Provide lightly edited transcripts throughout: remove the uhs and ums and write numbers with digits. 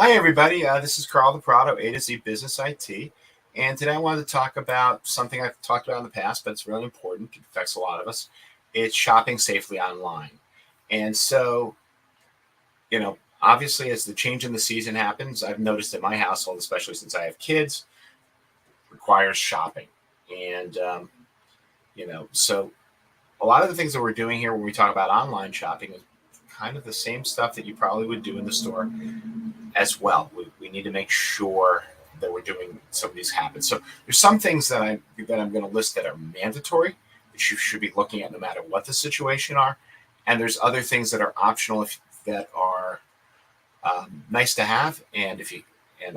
Hi, everybody. This is Carl the Prado, A to Z Business IT. And today I wanted to talk about something I've talked about in the past, but it's really important. It affects a lot of us. It's shopping safely online. And so, obviously, as the change in the season happens, I've noticed in my household, especially since I have kids, requires shopping. And, so a lot of the things that we're doing here when we talk about online shopping is kind of the same stuff that you probably would do in the store as well. We need to make sure that we're doing some of these habits. So there's some things that I'm going to list that are mandatory that you should be looking at no matter what the situation are, and there's other things that are optional that are nice to have, and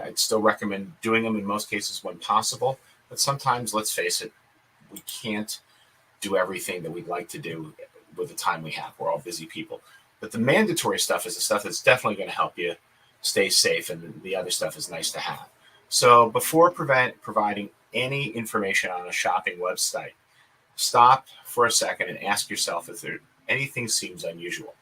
I'd still recommend doing them in most cases when possible. But sometimes, let's face it, we can't do everything that we'd like to do with the time we have. We're all busy people. But the mandatory stuff is the stuff that's definitely going to help you stay safe, and the other stuff is nice to have. So before providing any information on a shopping website, stop for a second and ask yourself if anything seems unusual.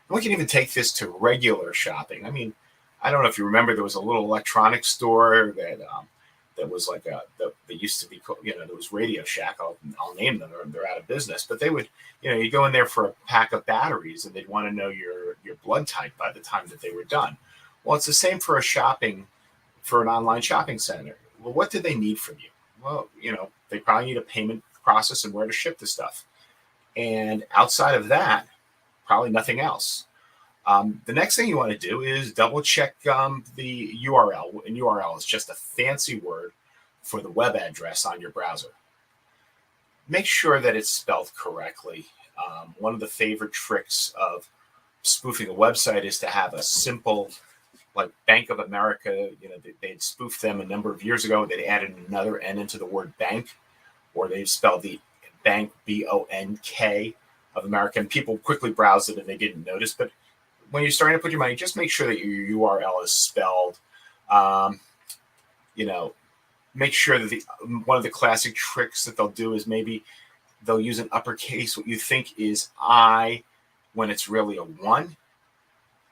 And we can even take this to regular shopping. I mean, I don't know if you remember, there was a little electronics store that was like that used to be, there was Radio Shack. I'll name them. They're out of business, but they would, you go in there for a pack of batteries, and they'd want to know your blood type by the time that they were done. Well, it's the same for an online shopping center. Well, what do they need from you? Well, they probably need a payment process and where to ship the stuff. And outside of that, probably nothing else. The next thing you want to do is double check the URL. And URL is just a fancy word for the web address on your browser. Make sure that it's spelled correctly. One of the favorite tricks of spoofing a website is to have a simple, like Bank of America, they'd spoofed them a number of years ago. They'd added another N into the word bank, or they'd spelled the bank BONK of America, and people quickly browsed it and they didn't notice. But when you're starting to put your money, just make sure that your URL is spelled. Make sure that one of the classic tricks that they'll do is maybe they'll use an uppercase, what you think is I, when it's really a 1.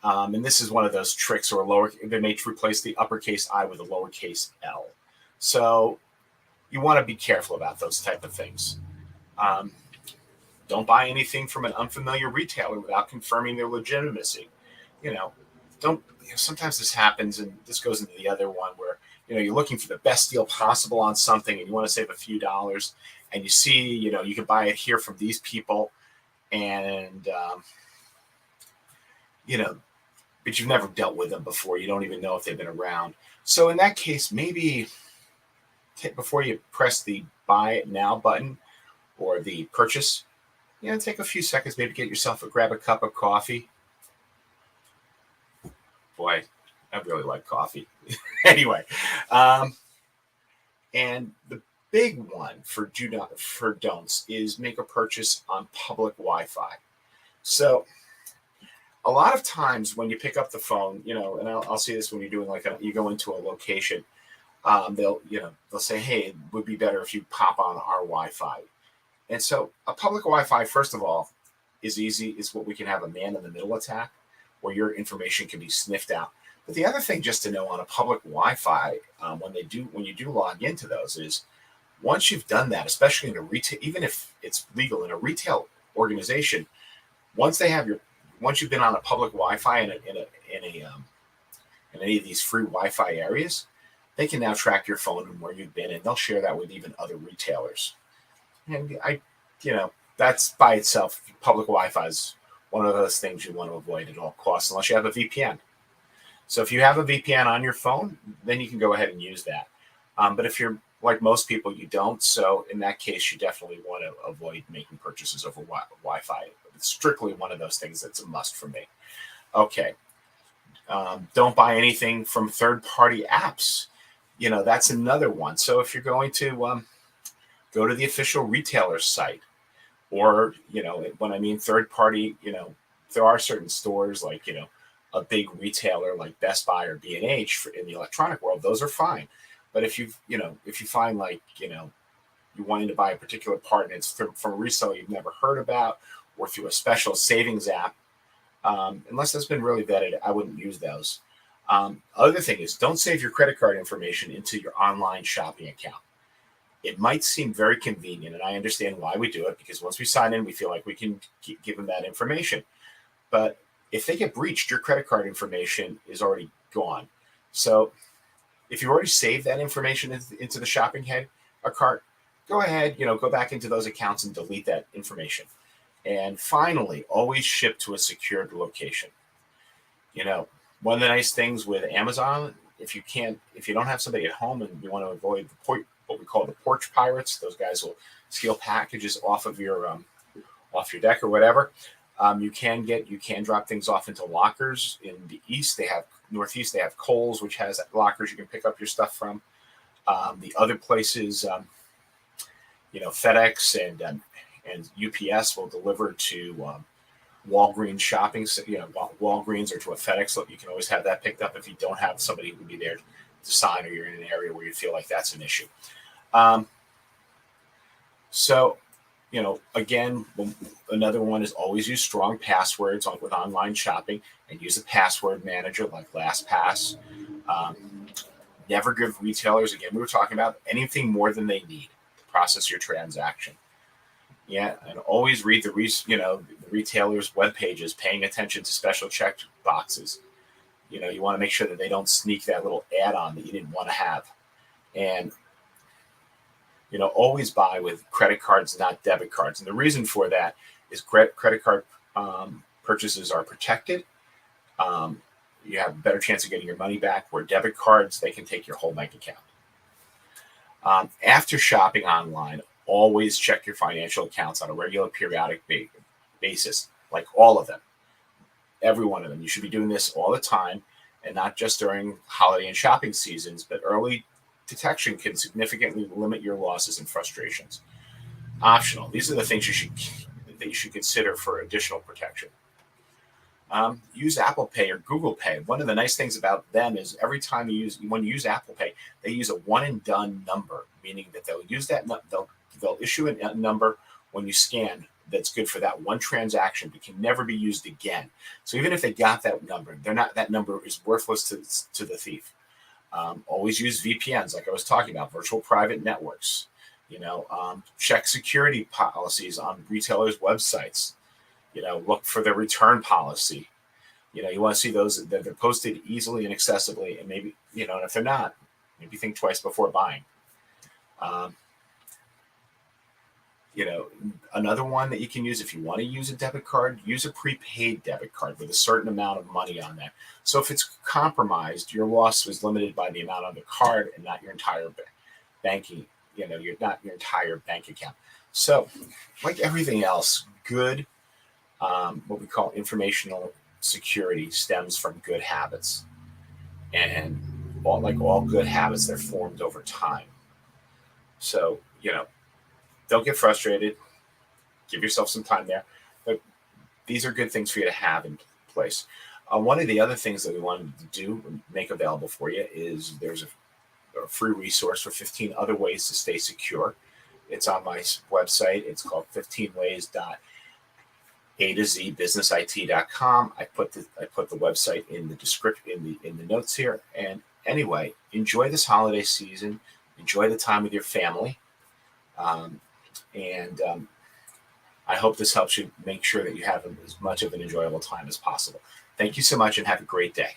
And this is one of those tricks, or they may replace the uppercase I with a lowercase l. So you want to be careful about those type of things. Don't buy anything from an unfamiliar retailer without confirming their legitimacy. Sometimes this happens, and this goes into the other one where, you're looking for the best deal possible on something and you want to save a few dollars, and you see, you can buy it here from these people, and, but you've never dealt with them before. You don't even know if they've been around. So in that case, maybe before you press the buy it now button or the purchase, take a few seconds, maybe grab a cup of coffee. Boy, I really like coffee. Anyway, and the big one for don'ts is make a purchase on public Wi-Fi. So a lot of times when you pick up the phone, and I'll see this when you're doing you go into a location, they'll say, hey, it would be better if you pop on our Wi-Fi. And so a public Wi-Fi, first of all, is easy. It's what we can have a man-in-the-middle attack where your information can be sniffed out. But the other thing just to know on a public Wi-Fi, when you do log into those, is once you've done that, especially in a retail, even if it's legal in a retail organization, once you've been on a public Wi-Fi in any of these free Wi-Fi areas, they can now track your phone and where you've been, and they'll share that with even other retailers. And that's by itself, public Wi-Fi is one of those things you want to avoid at all costs, unless you have a VPN. So if you have a VPN on your phone, then you can go ahead and use that. But if you're like most people, you don't. So in that case, you definitely want to avoid making purchases over Wi-Fi. It's strictly one of those things that's a must for me. Okay. Don't buy anything from third-party apps. That's another one. So if you're going to go to the official retailer's site, or, when I mean third-party, there are certain stores like, a big retailer like Best Buy or B&H in the electronic world, those are fine. But if you find you're wanting to buy a particular part and it's from a reseller you've never heard about, or through a special savings app, unless that's been really vetted, I wouldn't use those. Other thing is, don't save your credit card information into your online shopping account. It might seem very convenient, and I understand why we do it, because once we sign in, we feel like we can give them that information. But if they get breached, your credit card information is already gone. So if you already saved that information into the shopping head or cart, go ahead, go back into those accounts and delete that information. And finally, always ship to a secured location. One of the nice things with Amazon, if you don't have somebody at home and you want to avoid what we call the porch pirates, those guys will steal packages off your deck or whatever. You can drop things off into lockers in the northeast. They have Kohl's, which has lockers you can pick up your stuff from. The other places, FedEx and UPS will deliver to Walgreens Walgreens or to a FedEx. So you can always have that picked up if you don't have somebody who would be there to sign, or you're in an area where you feel like that's an issue. Again, another one is always use strong passwords with online shopping, and use a password manager like LastPass. Never give retailers, again, we were talking about, anything more than they need to process your transaction. Yeah, and always read the retailers' web pages, paying attention to special check boxes. You want to make sure that they don't sneak that little add-on that you didn't want to have. And always buy with credit cards, not debit cards. And the reason for that is credit card purchases are protected. You have a better chance of getting your money back, where debit cards, they can take your whole bank account. After shopping online, always check your financial accounts on a regular, periodic basis, like all of them. Every one of them. You should be doing this all the time, and not just during holiday and shopping seasons, but early detection can significantly limit your losses and frustrations. Optional. These are the things you should consider for additional protection. Use Apple Pay or Google Pay. One of the nice things about them is when you use Apple Pay, they use a one and done number, meaning that they'll issue a number when you scan that's good for that one transaction, but can never be used again. So even if they got that number, that number is worthless to the thief. Always use VPNs, like I was talking about, virtual private networks. Check security policies on retailers' websites. Look for the return policy. You want to see those that they're posted easily and accessibly, and maybe, and if they're not, maybe think twice before buying. Another one that you can use if you want to use a debit card, use a prepaid debit card with a certain amount of money on that. So if it's compromised, your loss was limited by the amount on the card and not your entire banking, not your entire bank account. So like everything else, good, what we call informational security stems from good habits. And all good habits, they're formed over time. So, don't get frustrated. Give yourself some time there. But these are good things for you to have in place. One of the other things that we wanted to make available for you, is there's a free resource for 15 other ways to stay secure. It's on my website. It's called 15ways.a2zbusinessit.com. I put the website in the description, in the notes here. And anyway, enjoy this holiday season. Enjoy the time with your family. I hope this helps you make sure that you have as much of an enjoyable time as possible. Thank you so much, and have a great day.